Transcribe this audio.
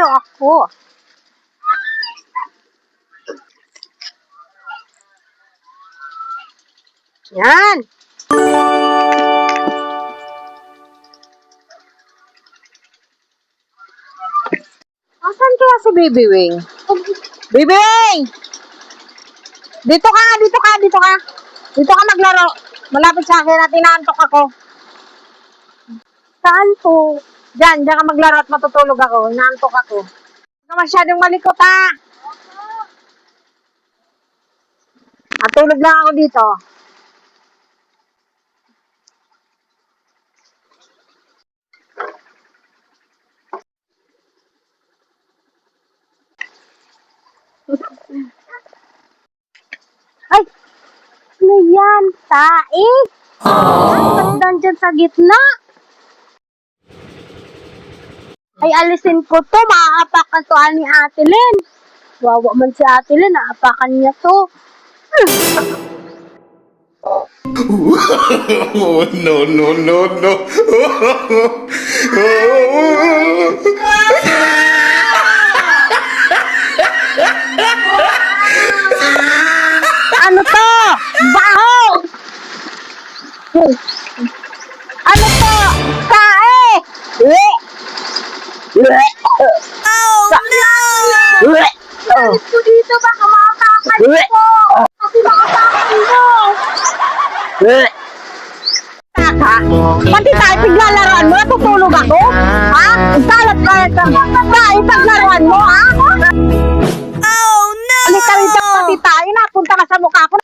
maglalaro ako. Yan. Asan kaya si Baby Wing? Baby Wing! Dito ka, dito ka, dito ka. Dito ka maglaro. Malapit sa akin at inaantok ako. Saan po? Diyan ka maglaro at matutulog ako. Inaantok ako. Huwag ka masyadong malikot ha. Matulog lang ako dito. Ay! Ano yan? Tae? Ba't nandyan sa gitna? Ay, alisin ko to. Maaapakan to ni Ate Len. Wawa man si Ate Len. Naapakan niya to. Oh, no, no, no, no. Ano to? Baho! Ano to? Tae! Oh no! Alis ko dito, baka maapakan ko. Kasi maapakan mo. Taka, pati tayo piglalaroan mo, natutulog ako? Ha? Kalat-kalat ka. Tayo paglaruan mo, ha? Oh no! Halika rito, pati tayo, napunta ka sa mukha ko.